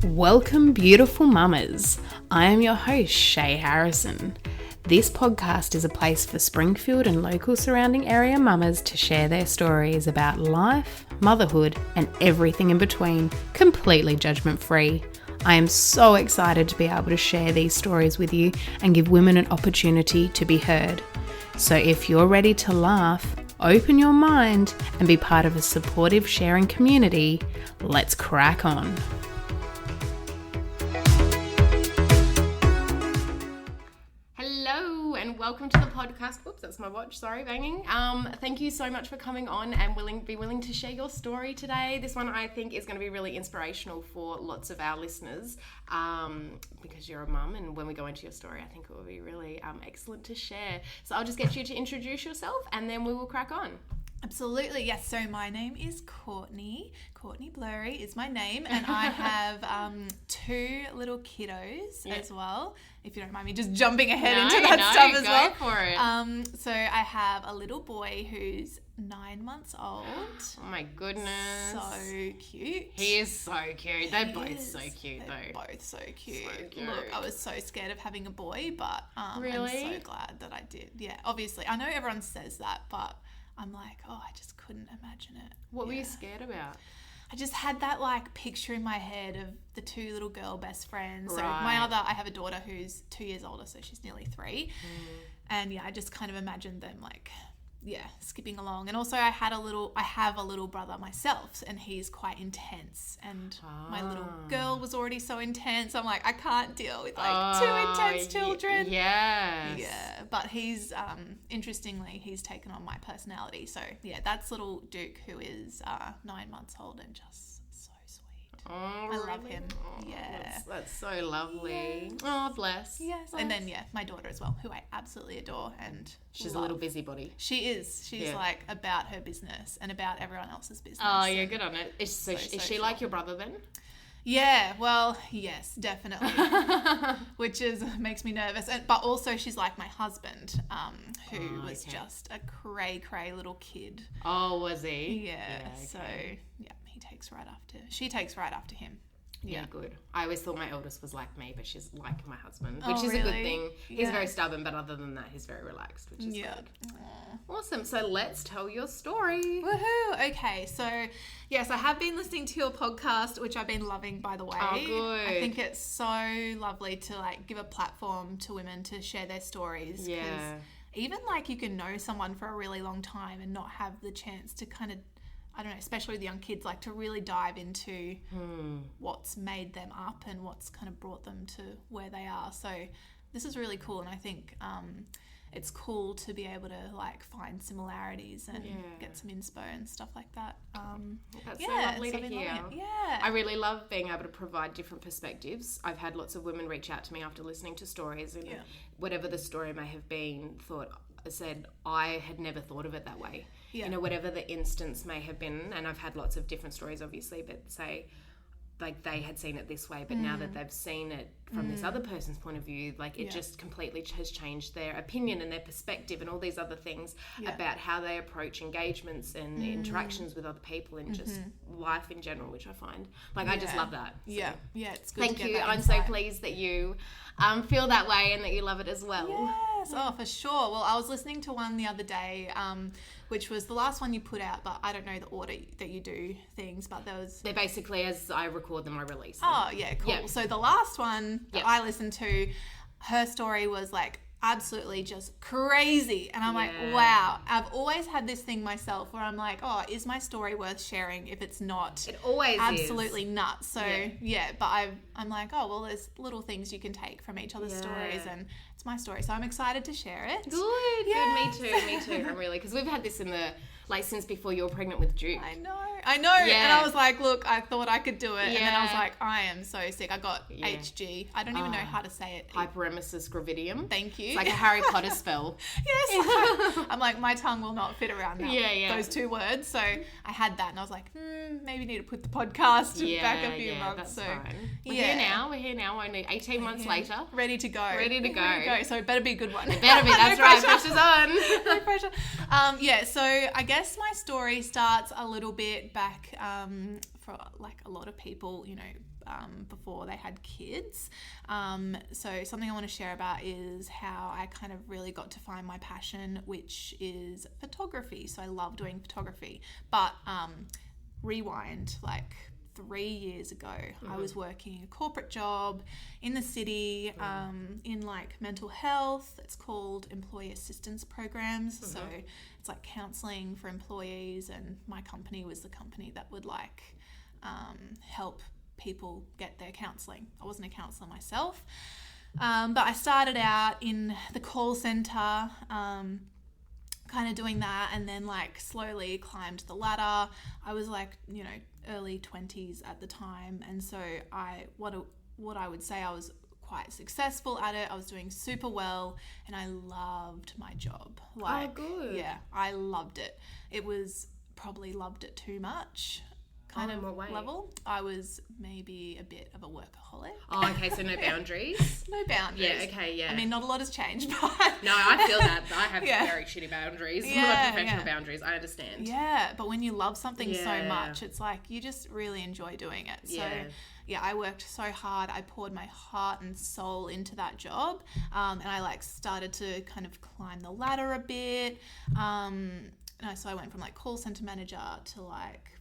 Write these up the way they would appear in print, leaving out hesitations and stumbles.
Welcome, beautiful mamas. I am your host, Shay Harrison. This podcast is a place for Springfield and local surrounding area mamas to share their stories about life, motherhood, and everything in between, completely judgment-free. I am so excited to be able to share these stories with you and give women an opportunity to be heard. So if you're ready to laugh, open your mind, and be part of a supportive sharing community, let's crack on. Hello and welcome to the podcast. Whoops, that's my watch. Sorry, banging. Thank you so much for coming on and be willing to share your story today. This one I think is going to be really inspirational for lots of our listeners because you're a mum, and when we go into your story, I think it will be really excellent to share. So I'll just get you to introduce yourself and then we will crack on. Absolutely, yes. So my name is Courtney. Courtney Blurry is my name, and I have two little kiddos as well. If you don't mind me just jumping ahead into that stuff as well. Go for it. So I have a little boy who's 9 months old. Oh my goodness. So cute. He is so cute. They're both so cute though. They're both so cute. So cute. Look, I was so scared of having a boy, but Really? I'm so glad that I did. Yeah, obviously. I know everyone says that, but I'm like, oh, I just couldn't imagine it. What were you scared about? I just had that like picture in my head of the two little girl best friends. So Right. I have a daughter who's 2 years older, so she's nearly 3. And yeah, I just kind of imagined them like, skipping along. And also I have a little brother myself, and he's quite intense. And my little girl was already so intense. I'm like, I can't deal with like two intense children. Yes. Yeah, but he's interestingly, he's taken on my personality. So yeah, that's little Duke, who is 9 months old and just so sweet. Oh, I love really? him. Oh, Yeah. That's so lovely. Yes. Oh, bless. Yes, Bless. and then my daughter as well, who I absolutely adore, and She's a love. little busybody. She is. She's like about her business and about everyone else's business. Oh, yeah, good on it. Is she so like your brother then? Yeah, well, yes, definitely. Which makes me nervous. But also she's like my husband, who was just a cray little kid. Oh, was he? Yeah. So yeah, she takes right after him. Yeah, good. I always thought my eldest was like me, but she's like my husband, which is really? a good thing. He's Yeah. very stubborn, but other than that, he's very relaxed, which is good. Aw. Awesome. So let's tell your story. Woohoo! Okay, so yes, I have been listening to your podcast, which I've been loving, by the way. Oh, good. I think it's so lovely to like give a platform to women to share their stories. 'Cause Yeah. even like you can know someone for a really long time and not have the chance to kind of, I don't know, especially with young kids, like to really dive into what's made them up and what's kind of brought them to where they are. So this is really cool, and I think it's cool to be able to like find similarities and get some inspo and stuff like that. That's so lovely so to I've been hear. loving it. Yeah. I really love being able to provide different perspectives. I've had lots of women reach out to me after listening to stories, and whatever the story may have been, said I had never thought of it that way. Yeah. You know, whatever the instance may have been, and I've had lots of different stories obviously, but say like they had seen it this way, but now that they've seen it from this other person's point of view, like it just completely has changed their opinion and their perspective and all these other things about how they approach engagements and interactions with other people and just life in general, which I find like I just love that. So. Yeah, it's good. Thank to get you. that I'm insight. so pleased that you feel that way and that you love it as well. Yes, oh, for sure. Well, I was listening to one the other day, which was the last one you put out, but I don't know the order that you do things, but there was... They're basically, as I record them, I release them. Oh, yeah, cool. Yep. So the last one that I listened to, her story was like absolutely just crazy. And I'm like, wow, I've always had this thing myself where I'm like, oh, is my story worth sharing if it's not? It always absolutely nuts. So but I'm like, oh, well, there's little things you can take from each other's stories, and it's my story. So I'm excited to share it. Good. Yes. Good. Me too. I'm really, because we've had this in the, like, since before you were pregnant with Duke. I know. And I was like, look, I thought I could do it. And then I was Yeah. like, I am so sick. I got HG. I don't even know how to say it. Hyperemesis gravidium. Thank you. It's like a Harry Potter spell. Yes. I'm like, my tongue will not fit around that, those two words. So I had that, and I was like, maybe need to put the podcast back a few months. That's so fine. We're here now. Only 18 months later. Ready to go. So it better be a good one. It better be. That's right. Pressure's on. No pressure. So I guess my story starts a little bit back for like a lot of people, you know, before they had kids. So something I want to share about is how I kind of really got to find my passion, which is photography. So I love doing photography. But rewind, like 3 years ago, I was working a corporate job in the city, in like mental health. It's called employee assistance programs. So it's like counselling for employees, and my company was the company that would like help people get their counselling. I wasn't a counsellor myself, but I started out in the call centre, kind of doing that, and then like slowly climbed the ladder. I was like, you know, early 20s at the time, and so what I would say, I was quite successful at it. I was doing super well, and I loved my job. Like, good. Yeah, I loved it. It was probably loved it too much kind of level. I was maybe a bit of a workaholic. Oh, okay, so no boundaries? No boundaries. Yeah, okay, yeah. I mean, not a lot has changed, but... No, I feel that. I have very shitty boundaries. Yeah, professional boundaries, I understand. Yeah, but when you love something so much, it's like you just really enjoy doing it. So, yeah, I worked so hard. I poured my heart and soul into that job, and I like started to kind of climb the ladder a bit. So I went from like call center manager to like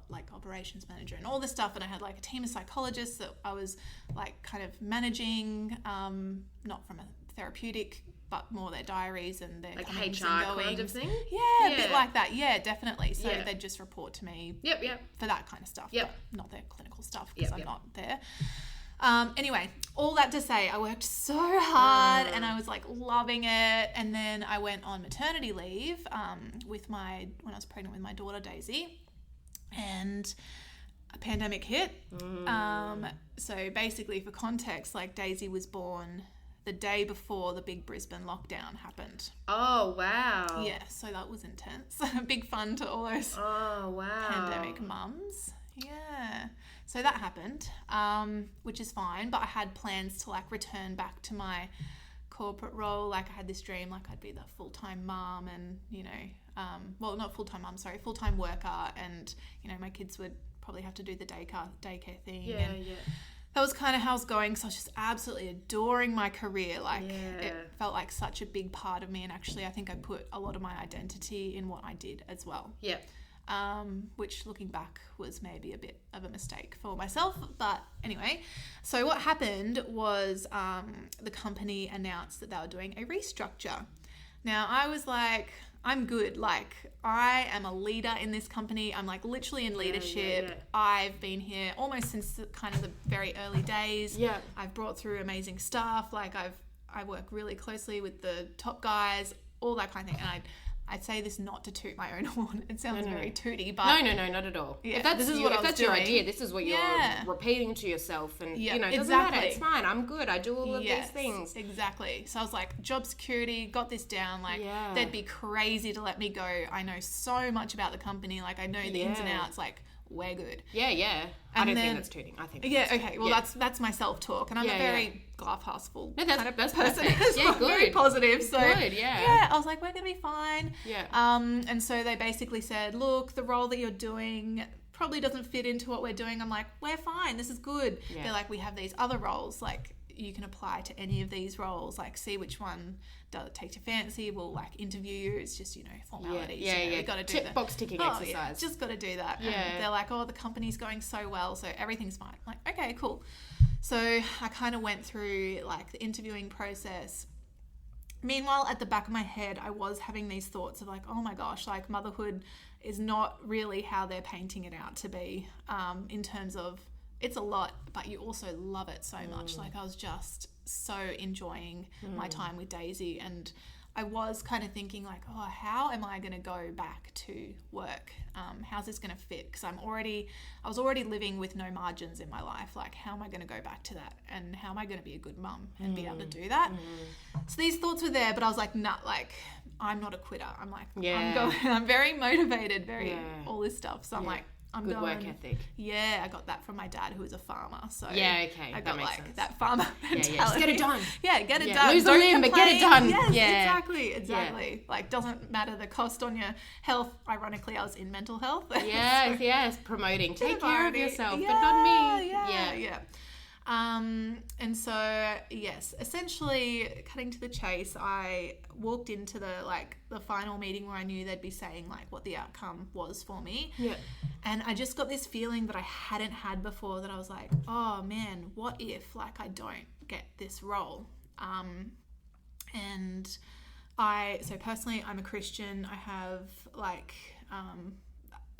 like operations manager and all this stuff, and I had like a team of psychologists that I was like kind of managing, not from a therapeutic, but more their diaries and their like comings HR and goings. kind of thing. Yeah, a bit like that. Yeah, definitely. So they'd just report to me. For that kind of stuff. But not their clinical stuff, because I'm not there. Anyway, all that to say, I worked so hard and I was like loving it. And then I went on maternity leave when I was pregnant with my daughter Daisy, and a pandemic hit. So basically, for context, like Daisy was born the day before the big Brisbane lockdown happened. Oh, wow. Yeah, so that was intense. Big fun to all those pandemic mums. Yeah. So that happened, which is fine, but I had plans to like return back to my corporate role. Like I had this dream, like I'd be the full-time mum and, you know, well, not full-time mum, sorry, full-time worker, and, you know, my kids would probably have to do the daycare thing. That was kind of how I was going. So I was just absolutely adoring my career. Like it felt like such a big part of me. And actually, I think I put a lot of my identity in what I did as well. Yeah. Which looking back was maybe a bit of a mistake for myself. But anyway, so what happened was the company announced that they were doing a restructure. Now I was like, I'm good. Like I am a leader in this company. I'm like literally in leadership. I've been here almost since kind of the very early days. I've brought through amazing staff. Like I work really closely with the top guys, all that kind of thing. And I'd say this not to toot my own horn. It sounds very tooty, but... No, not at all. Yeah, if that's your idea, this is what you're repeating to yourself, and, you know, it doesn't matter. It's fine. I'm good. I do all of these things. Exactly. So I was like, job security, got this down. Like, they'd be crazy to let me go. I know so much about the company. Like, I know the ins and outs. Like, we're good. I don't think that's tooting. I think okay. Well, that's my self-talk, and I'm a very glass full kind of person. Good. Very positive. So good. I was like, we're gonna be fine. And so they basically said, look, the role that you're doing probably doesn't fit into what we're doing. I'm like, we're fine. This is good. They're like, we have these other roles. Like, you can apply to any of these roles. Like, see which one takes your fancy. We'll like interview you. It's just, you know, formalities. You got to do the box ticking exercise. Just got to do that. And they're like, oh, the company's going so well, so everything's fine. I'm like, okay, cool. So I kind of went through like the interviewing process. Meanwhile, at the back of my head, I was having these thoughts of like, oh my gosh, like motherhood is not really how they're painting it out to be, in terms of it's a lot, but you also love it so much. Like I was just so enjoying my time with Daisy, and I was kind of thinking like, oh, how am I going to go back to work? How's this going to fit? Because I was already living with no margins in my life. Like, how am I going to go back to that? And how am I going to be a good mum and be able to do that? So these thoughts were there, but I was like, nah, like I'm not a quitter. I'm like, I'm very motivated, all this stuff. So I'm like, Good work ethic. Yeah, I got that from my dad, who was a farmer. So yeah, okay, I that got makes like sense. that farmer mentality. Yeah, just get it done. Yeah, get it done. Lose a limb, but get it done. Yes, exactly. Yeah. Like, doesn't matter the cost on your health. Ironically, I was in mental health. Yes, promoting. Take care of yourself, but not me. Yeah. And so, yes, essentially, cutting to the chase, I walked into the final meeting where I knew they'd be saying like what the outcome was for me. Yeah. And I just got this feeling that I hadn't had before, that I was like, oh man, what if like I don't get this role? And so personally, I'm a Christian. I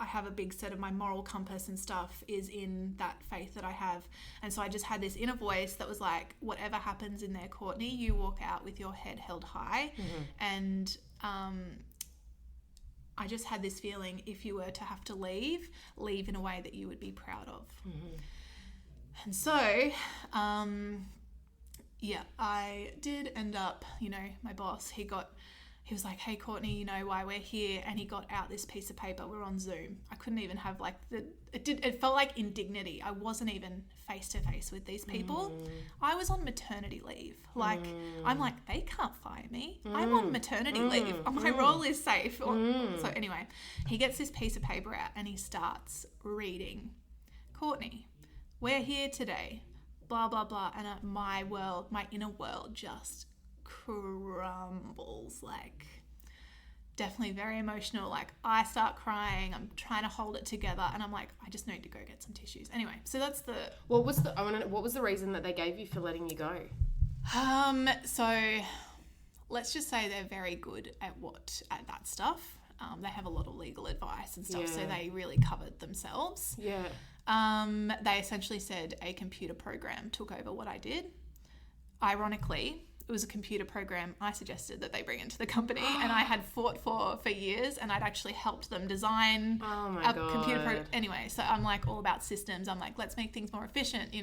have a big set of my moral compass and stuff is in that faith that I have. And so I just had this inner voice that was like, whatever happens in there, Courtney, you walk out with your head held high. Mm-hmm. And I just had this feeling, if you were to have to leave in a way that you would be proud of. Mm-hmm. And so, I did end up, my boss, he was like, hey, Courtney, you know why we're here? And he got out this piece of paper. We're on Zoom. I couldn't even have it felt like indignity. I wasn't even face to face with these people. I was on maternity leave. I'm like, they can't fire me. I'm on maternity leave. My role is safe. So anyway, he gets this piece of paper out and he starts reading. Courtney, we're here today. Blah, blah, blah. And my inner world just crumbles. Definitely very emotional. I start crying. I'm trying to hold it together, and I'm like, I just need to go get some tissues. Anyway, so that's the. What was the reason that they gave you for letting you go? So let's just say they're very good at that stuff. They have a lot of legal advice and stuff, so they really covered themselves. Yeah. They essentially said a computer program took over what I did. Ironically, it was a computer program I suggested that they bring into the company, and I had fought for years, and I'd actually helped them design computer program. Anyway, so I'm like all about systems. I'm like, let's make things more efficient,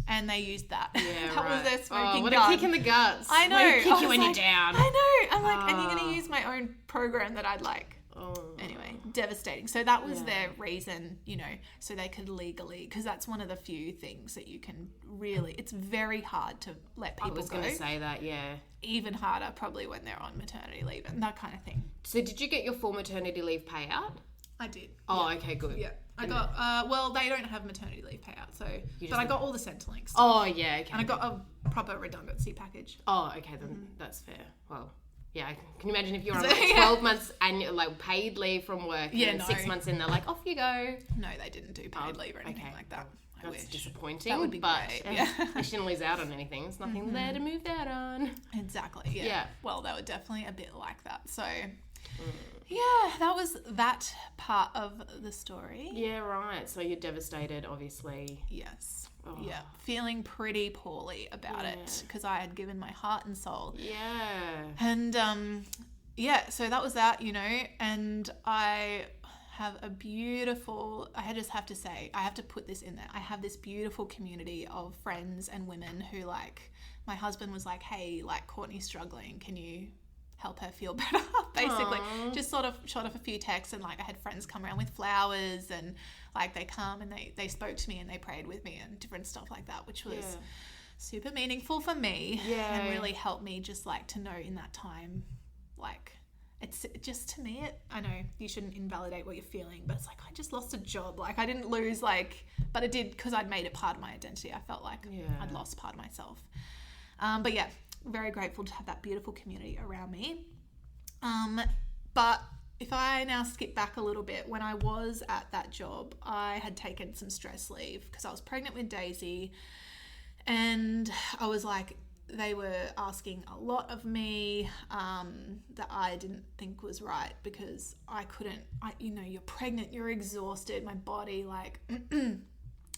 and they used that. Yeah, that was their smoking what gun. a kick in the guts. I know. Way to kick you when you're down. I know. I'm like, and you're going to use my own program that I'd like. Anyway, devastating. So that was their reason, so they could legally, because that's one of the few things that you can really, it's very hard to let people go. I was going to say that, yeah. Even harder probably when they're on maternity leave and that kind of thing. So did you get your full maternity leave payout? I did. Oh, yeah. Okay, good. Yeah. I got, they don't have maternity leave payout, so, but I got all the Centrelink stuff. Oh, yeah, okay. And I got a proper redundancy package. Oh, okay, then that's fair. Well, yeah, can you imagine if you're on 12 months annual, paid leave from work, and 6 months in, they're like, off you go. No, they didn't do paid leave or anything like that. That's disappointing. That would be great. Yeah. You shouldn't lose out on anything. There's nothing there to move out on. Exactly, yeah. Well, they were definitely a bit like that. So, that was that part of the story. Yeah, right. So you're devastated, obviously. Yes. Oh. Yeah, feeling pretty poorly about it because I had given my heart and soul. Yeah. And so that was that, and I have a beautiful, I just have to say, I have to put this in there. I have this beautiful community of friends and women who my husband was like, hey, Courtney's struggling. Can you help her feel better? Basically. Aww. Just sort of shot off a few texts, and I had friends come around with flowers, and they come and they spoke to me and they prayed with me and different stuff like that, which was super meaningful for me and really helped me just to know in that time, it's just, to me, I know you shouldn't invalidate what you're feeling, but it's I just lost a job. I didn't lose but it did, because I'd made it part of my identity. I felt I'd lost part of myself. But yeah, very grateful to have that beautiful community around me. But if I now skip back a little bit, when I was at that job, I had taken some stress leave because I was pregnant with Daisy, and I was they were asking a lot of me that I didn't think was right, because I couldn't, you're pregnant, you're exhausted, my body, all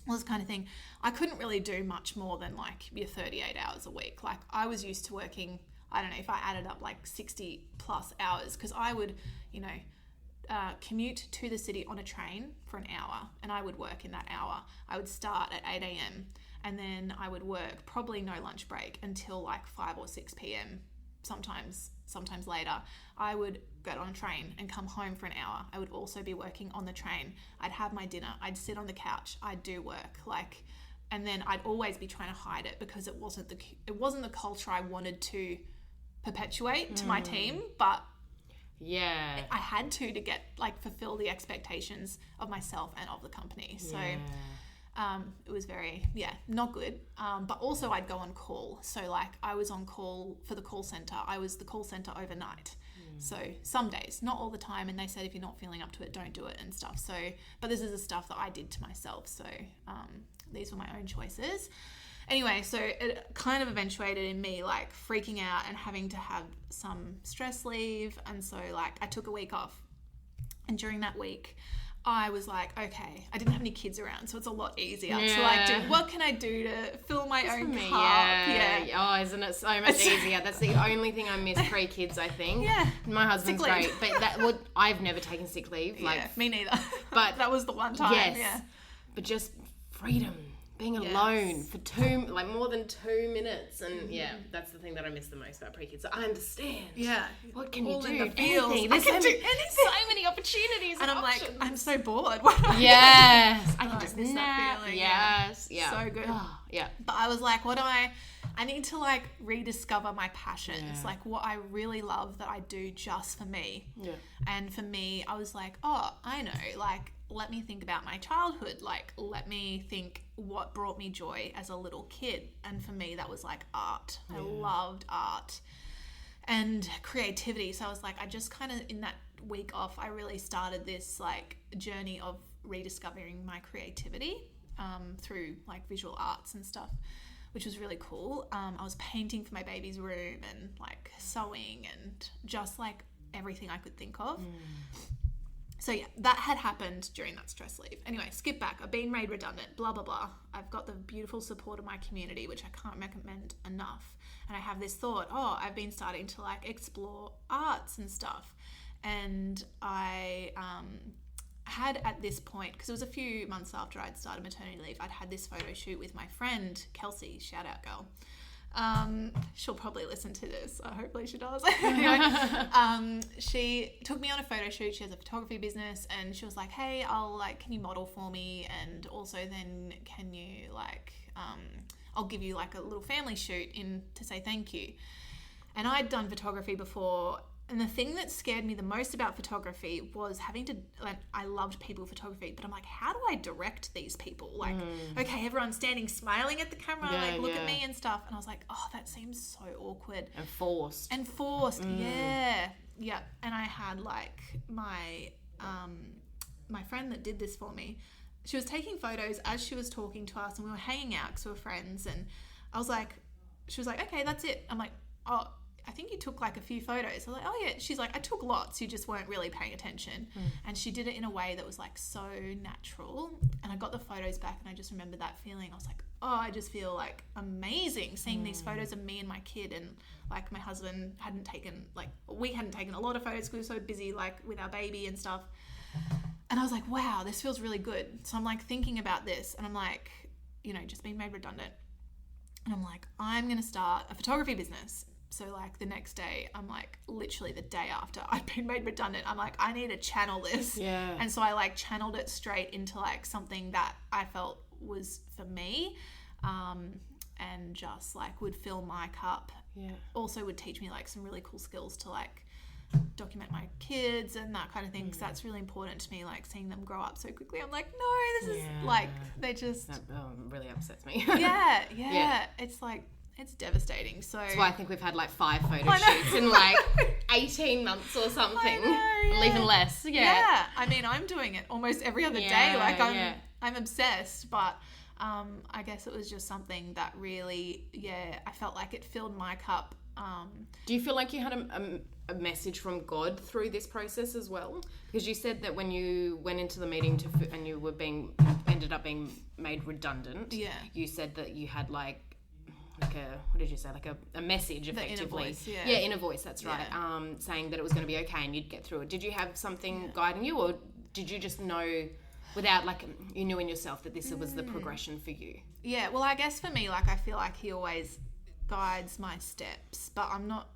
this kind of thing. I couldn't really do much more than your 38 hours a week. I was used to working, I don't know, if I added up 60 plus hours, because I would, commute to the city on a train for an hour, and I would work in that hour. I would start at 8 a.m. and then I would work, probably no lunch break, until 5 or 6 p.m. sometimes later, I would get on a train and come home for an hour. I would also be working on the train. I'd have my dinner. I'd sit on the couch. I'd do work. Like, and then I'd always be trying to hide it because it wasn't the culture I wanted to perpetuate to my team, but yeah, I had to get like fulfill the expectations of myself and of the company. So it was very, not good. But also I'd go on call. So like I was on call for the call center. I was the call center overnight. So some days, not all the time. And they said, if you're not feeling up to it, don't do it and stuff. So, but this is the stuff that I did to myself. So these were my own choices. Anyway, so it kind of eventuated in me like freaking out and having to have some stress leave. And so like I took a week off. And during that week, I was like, okay, I didn't have any kids around, so it's a lot easier to like do, what can I do to fill my own cup? Yeah. Oh, isn't it so much easier? That's the only thing I miss pre-kids, I think. Yeah. My husband's great, but I've never taken sick leave. Like, me neither. But that was the one time. Yes. Yeah. But just freedom. Being alone for more than 2 minutes. And that's the thing that I miss the most about pre-kids. So I understand. Yeah. What can you do? In the field. Anything. I can do anything. So many opportunities and I'm options. like, I'm so bored. What do I Yes. I can just miss that feeling. Yes. Yeah. So good. Oh, yeah. But I was like, I need to like rediscover my passions, like what I really love that I do just for me. Yeah. And for me, I was like, I know, like, let me think about my childhood. Like, let me think what brought me joy as a little kid. And for me, that was like art. I loved art and creativity. So I was like, I just kind of, in that week off, I really started this like journey of rediscovering my creativity through like visual arts and stuff, which was really cool. I was painting for my baby's room and like sewing and just like everything I could think of. So yeah, that had happened during that stress leave. Anyway, skip back. I've been made redundant, blah, blah, blah. I've got the beautiful support of my community, which I can't recommend enough. And I have this thought, I've been starting to like explore arts and stuff. And I had at this point, because it was a few months after I'd started maternity leave, I'd had this photo shoot with my friend, Kelsey, shout out girl. She'll probably listen to this. Hopefully she does. Anyway, she took me on a photo shoot. She has a photography business, and she was like, hey, can you model for me? And also then can you I'll give you like a little family shoot to say thank you. And I'd done photography before. And the thing that scared me the most about photography was having to, like, I loved people photography, but I'm like, how do I direct these people? Like, okay, everyone's standing smiling at the camera, look at me and stuff. And I was like, that seems so awkward. And forced. Yeah. And I had like my friend that did this for me. She was taking photos as she was talking to us, and we were hanging out because we were friends. And she was like, okay, that's it. I'm like, I think you took like a few photos. I was like, oh yeah. She's like, I took lots. You just weren't really paying attention. And she did it in a way that was like so natural. And I got the photos back, and I just remember that feeling. I was like, I just feel like amazing seeing these photos of me and my kid. And like my husband we hadn't taken a lot of photos because we were so busy like with our baby and stuff. And I was like, wow, this feels really good. So I'm like thinking about this, and I'm like, just being made redundant. And I'm like, I'm going to start a photography business. So like the next day, I'm like literally the day after I'd been made redundant, I'm like, I need to channel this. Yeah. And so I like channeled it straight into like something that I felt was for me, and just like would fill my cup. Yeah. Also would teach me like some really cool skills to like document my kids and that kind of thing, because that's really important to me, like seeing them grow up so quickly. I'm like, no, this is like, they just... That really upsets me. Yeah. It's like, it's devastating. So that's why I think we've had like 5 photo shoots in like 18 months or something. I know, Even less. Yeah. I mean, I'm doing it almost every other day. Like I'm obsessed, but I guess it was just something that really, I felt like it filled my cup. Do you feel like you had a message from God through this process as well? Because you said that when you went into the meeting and you were ended up being made redundant, you said that you had like what did you say? Like a message, effectively. The inner voice, inner voice, that's right. Saying that it was going to be okay and you'd get through it. Did you have something guiding you, or did you just know without, like, you knew in yourself that this was the progression for you? Yeah, well, I guess for me, like, I feel like he always guides my steps, but I'm not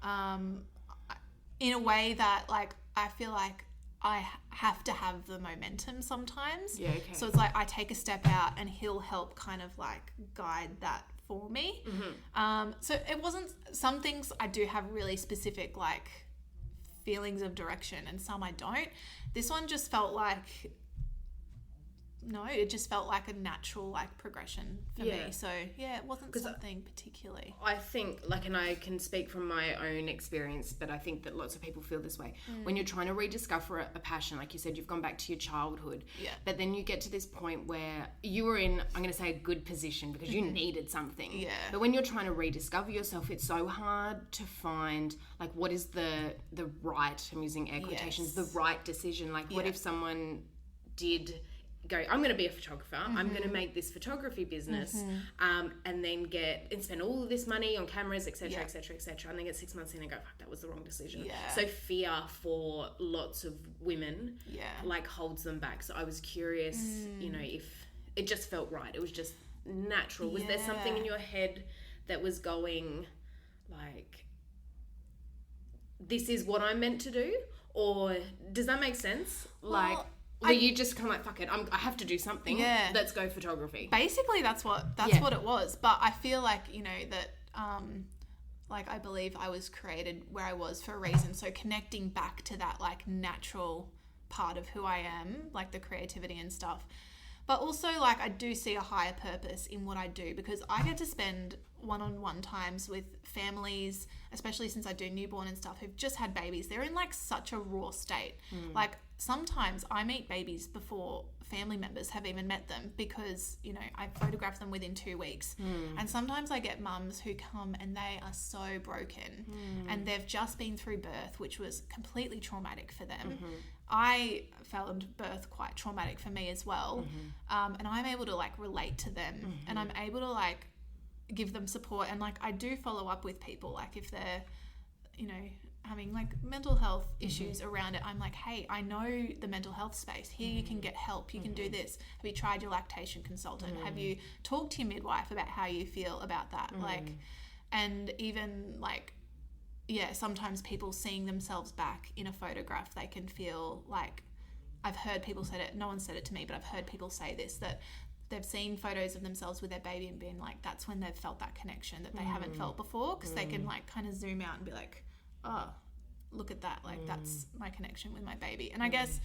in a way that like I feel like I have to have the momentum sometimes. Yeah, okay. So it's like I take a step out and he'll help kind of like guide that for me. So it wasn't, some things I do have really specific like feelings of direction and some I don't. This one just felt like, no, it just felt like a natural like progression for me. So yeah, it wasn't something particularly. I think like, and I can speak from my own experience, but I think that lots of people feel this way. When you're trying to rediscover a passion, like you said, you've gone back to your childhood, but then you get to this point where you were in, I'm going to say, a good position because you needed something. But when you're trying to rediscover yourself, it's so hard to find like what is the right, I'm using air quotations, the right decision. Like what if someone did go, I'm going to be a photographer, I'm going to make this photography business, and then spend all of this money on cameras, etc., etc., etc., and then get 6 months in and go, fuck, that was the wrong decision. So fear for lots of women like holds them back. So I was curious, you know, if it just felt right, it was just natural. Was there something in your head that was going like, this is what I'm meant to do? Or does that make sense? Like, were you just kind of like, fuck it, I have to do something. Let's go photography. Basically, that's what it was. But I feel like, you know, that like I believe I was created where I was for a reason. So connecting back to that like natural part of who I am, like the creativity and stuff. But also like I do see a higher purpose in what I do because I get to spend one-on-one times with families, especially since I do newborn and stuff, who've just had babies. They're in like such a raw state. Like sometimes I meet babies before family members have even met them because, you know, I photograph them within 2 weeks. And sometimes I get mums who come and they are so broken and they've just been through birth, which was completely traumatic for them. I found birth quite traumatic for me as well. And I'm able to like relate to them and I'm able to like give them support. And like I do follow up with people, like if they're, you know, having like mental health issues around it, I'm like, hey, I know the mental health space here, you can get help, you can do this. Have you tried your lactation consultant? Have you talked to your midwife about how you feel about that? Like, and even like, yeah, sometimes people seeing themselves back in a photograph, they can feel like, I've heard people say it, no one said it to me, but I've heard people say this, that they've seen photos of themselves with their baby and been like, that's when they've felt that connection that they haven't felt before, because they can like kind of zoom out and be like, oh, look at that, like that's my connection with my baby. And I guess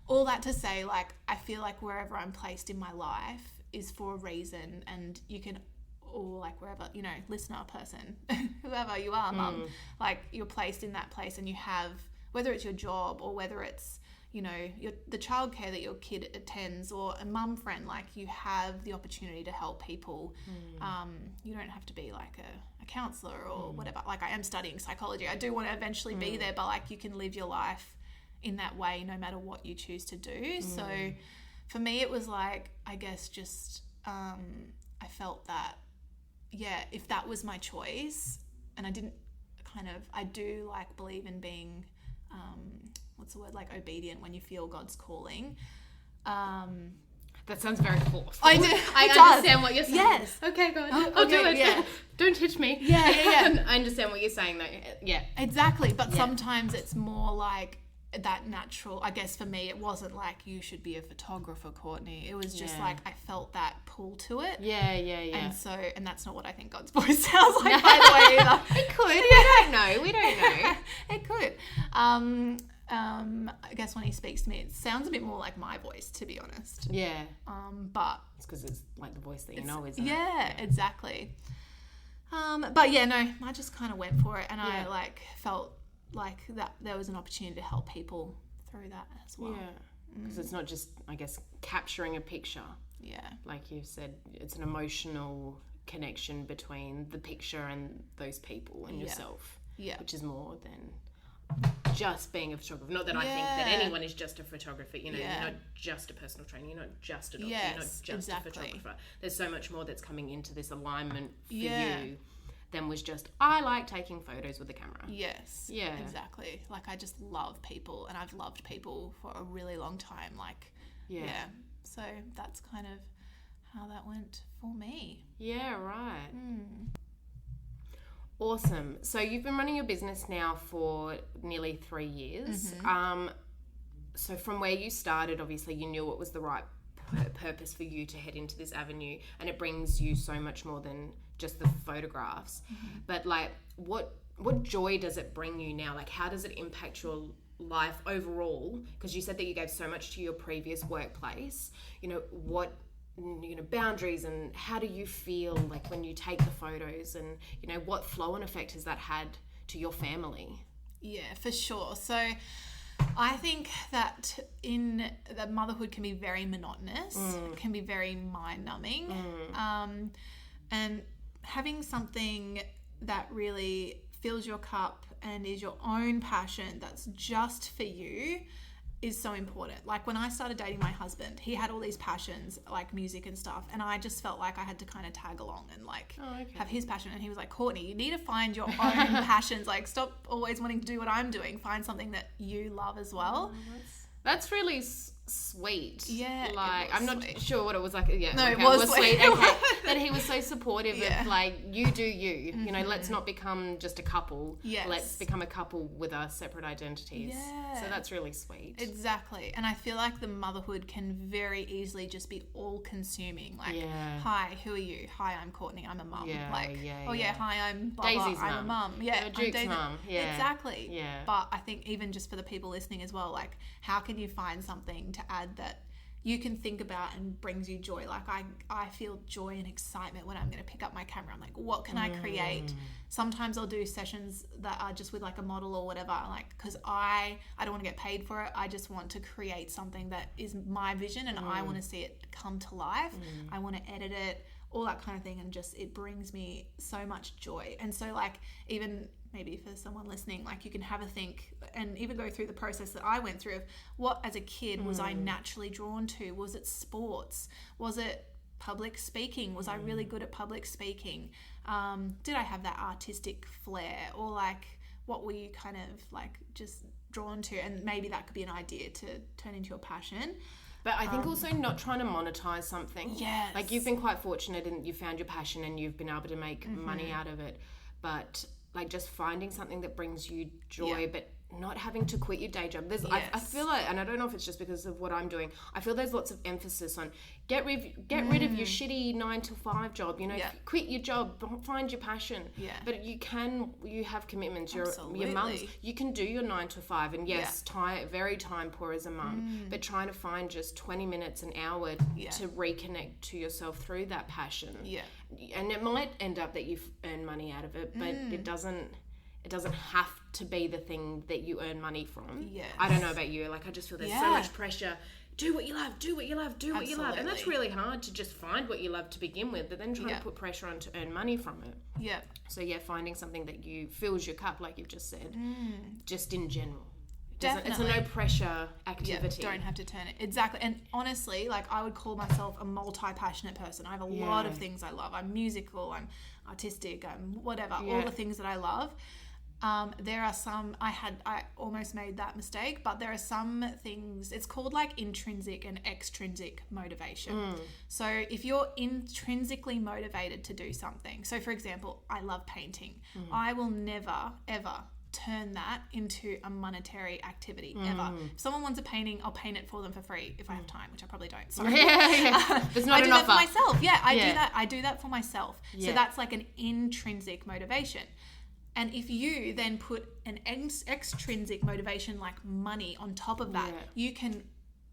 all that to say, like I feel like wherever I'm placed in my life is for a reason, and you can, or like wherever, you know, listener, person, whoever you are, mum, like you're placed in that place and you have, whether it's your job or whether it's, you know, the childcare that your kid attends or a mum friend, like you have the opportunity to help people. You don't have to be like a counsellor or whatever. Like I am studying psychology. I do want to eventually be there, but like you can live your life in that way no matter what you choose to do. So for me, it was like, I guess just I felt that, yeah, if that was my choice, and I didn't I do like believe in being what's the word, like obedient when you feel God's calling. That sounds very forceful. I do. I understand what you're saying. Yes. Okay, God. I'll do it. Yeah. Don't hit me. Yeah. I understand what you're saying though. Yeah. Exactly. But sometimes it's more like that natural, I guess for me, it wasn't like you should be a photographer, Courtney. It was just like I felt that pull to it. Yeah. And so, and that's not what I think God's voice sounds like, by the way, either. It could. We don't know. It could. I guess when he speaks to me, it sounds a bit more like my voice, to be honest. Yeah. But it's because it's like the voice that you know, isn't it? Yeah, exactly. But yeah, no, I just kind of went for it, and I like felt like that there was an opportunity to help people through that as well. Yeah. Because it's not just, I guess, capturing a picture. Yeah. Like you said, it's an emotional connection between the picture and those people and yourself. Yeah. Which is more than just being a photographer. Not that I think that anyone is just a photographer. You know, you're not just a personal trainer. You're not just a doctor. You're not just a photographer. There's so much more that's coming into this alignment for you than was just, I like taking photos with the camera. Yes. Yeah. Exactly. Like, I just love people, and I've loved people for a really long time. Like, so that's kind of how that went for me. Yeah, right. Awesome. So you've been running your business now for nearly 3 years. So from where you started, obviously you knew it was the right purpose for you to head into this avenue, and it brings you so much more than just the photographs. But like, what joy does it bring you now? Like, how does it impact your life overall? Because you said that you gave so much to your previous workplace. What boundaries, and how do you feel like when you take the photos, and what flow and effect has that had to your family? Yeah, for sure. So I think that motherhood can be very monotonous, can be very mind-numbing, and having something that really fills your cup and is your own passion that's just for you is so important. Like when I started dating my husband, he had all these passions like music and stuff, and I just felt like I had to kind of tag along and like have his passion. And he was like, Courtney, you need to find your own passions. Like, stop always wanting to do what I'm doing. Find something that you love as well. That's really sweet. Yeah, like I'm not sure what it was like. Yeah, no, okay, it was sweet. Okay, that he was so supportive of like, you do you. Let's not become just a couple. Yes. Let's become a couple with our separate identities. Yeah. So that's really sweet. Exactly. And I feel like the motherhood can very easily just be all consuming. Like, hi, who are you? Hi, I'm Courtney. I'm a mum. Hi, I'm blah, Daisy's blah, I'm a mum. Yeah, Duke's mum. Yeah. Exactly. Yeah. But I think even just for the people listening as well, like, how can you find something to add that you can think about and brings you joy? Like I feel joy and excitement when I'm going to pick up my camera. I'm like, what can I create? Sometimes I'll do sessions that are just with like a model or whatever, like, because I don't want to get paid for it. I just want to create something that is my vision, and I want to see it come to life. I want to edit it, all that kind of thing, and just it brings me so much joy. And so like, even maybe for someone listening, like, you can have a think and even go through the process that I went through of what as a kid was I naturally drawn to. Was it sports? Was it public speaking? Was I really good at public speaking? Did I have that artistic flair? Or like, what were you kind of like just drawn to? And maybe that could be an idea to turn into a passion. But I think also not trying to monetize something. Yes. Like, you've been quite fortunate and you found your passion and you've been able to make money out of it. But like, just finding something that brings you joy, but not having to quit your day job. I feel like, and I don't know if it's just because of what I'm doing, I feel there's lots of emphasis on get rid of your shitty 9 to 5 job, quit your job, find your passion. But you have commitments. Your mums, you can do your 9 to 5, and yes, very time poor as a mum, but trying to find just 20 minutes, an hour to reconnect to yourself through that passion. And it might end up that you've earned money out of it, but it doesn't have to be the thing that you earn money from. I don't know about you. Like, I just feel there's so much pressure. Do what you love, do what you love, do what you love. And that's really hard to just find what you love to begin with, but then trying to put pressure on to earn money from it. So finding something that you fills your cup, like you've just said, just in general. Definitely. It's a no pressure activity. Don't have to turn it. Exactly. And honestly, like, I would call myself a multi-passionate person. I have a lot of things I love. I'm musical, I'm artistic, I'm whatever, all the things that I love. There are some, I almost made that mistake, but there are some things, it's called like intrinsic and extrinsic motivation. So if you're intrinsically motivated to do something, so for example, I love painting. I will never, ever turn that into a monetary activity, ever. If someone wants a painting, I'll paint it for them for free if I have time, which I probably don't. Sorry. There's not I do enough that for myself. I do that for myself. So that's like an intrinsic motivation. And if you then put an extrinsic motivation like money on top of that, you can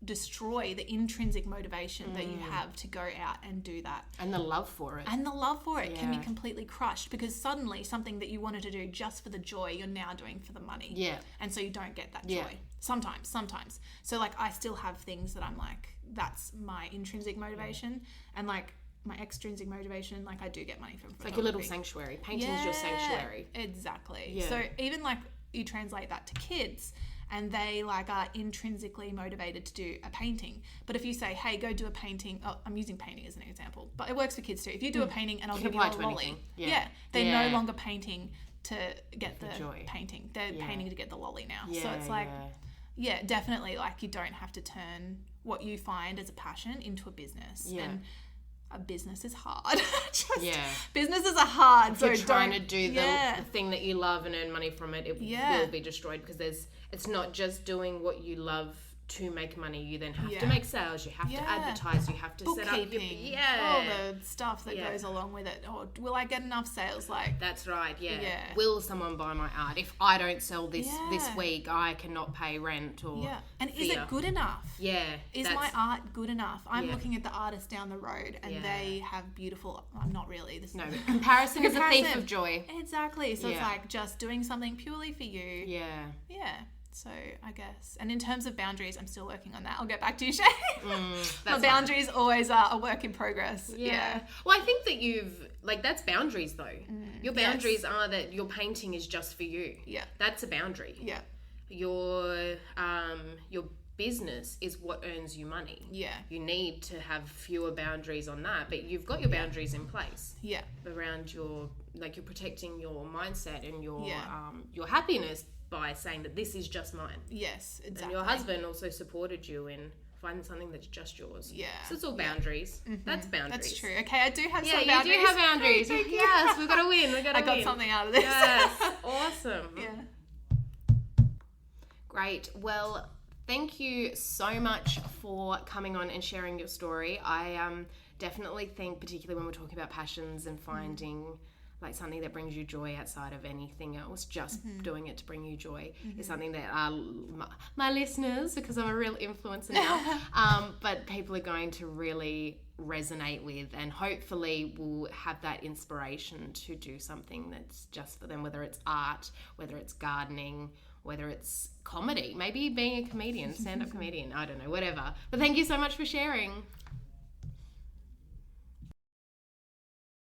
destroy the intrinsic motivation that you have to go out and do that. And the love for it. Can be completely crushed, because suddenly something that you wanted to do just for the joy, you're now doing for the money. And so you don't get that joy. Sometimes. So like, I still have things that I'm like, that's my intrinsic motivation. And like, my extrinsic motivation, like, I do get money from photography. It's like your little sanctuary. Painting's your sanctuary. Exactly. So even like, you translate that to kids, and they like are intrinsically motivated to do a painting. But if you say, hey, go do a painting, I'm using painting as an example, but it works for kids too. If you do a painting and I'll give you a lolly, they're no longer painting to get the joy. Painting. They're painting to get the lolly now. So it's like, definitely, like, you don't have to turn what you find as a passion into a business. And a business is hard. Businesses are hard. If you're so trying to do the thing that you love and earn money from it, it will be destroyed, because it's not just doing what you love to make money. You then have to make sales, you have to advertise, you have to set up your all the stuff that goes along with it. Or will I get enough sales? Like, that's right. Will someone buy my art? If I don't sell this week, I cannot pay rent. Or and is it good enough? Is my art good enough? I'm looking at the artists down the road, and they have beautiful. I'm not really. Comparison is a thief of joy. Exactly. So it's like just doing something purely for you. So I guess, and in terms of boundaries, I'm still working on that. I'll get back to you, Shay. My boundaries always are a work in progress. Well, I think that that's boundaries though. Your boundaries are that your painting is just for you. That's a boundary. Your business is what earns you money. You need to have fewer boundaries on that, but you've got your boundaries in place. Around you're protecting your mindset and your happiness, by saying that this is just mine. Yes, exactly. And your husband also supported you in finding something that's just yours. So it's all boundaries. That's boundaries. That's true. Okay, I do have some boundaries. Yeah, you do have boundaries. Yes, we've got to win. I got something out of this. Yes, awesome. Great. Well, thank you so much for coming on and sharing your story. I definitely think, particularly when we're talking about passions and finding like something that brings you joy outside of anything else, just doing it to bring you joy is something that my listeners, because I'm a real influencer now, but people are going to really resonate with, and hopefully will have that inspiration to do something that's just for them, whether it's art, whether it's gardening, whether it's comedy, maybe being a comedian, stand-up comedian, I don't know, whatever. But thank you so much for sharing.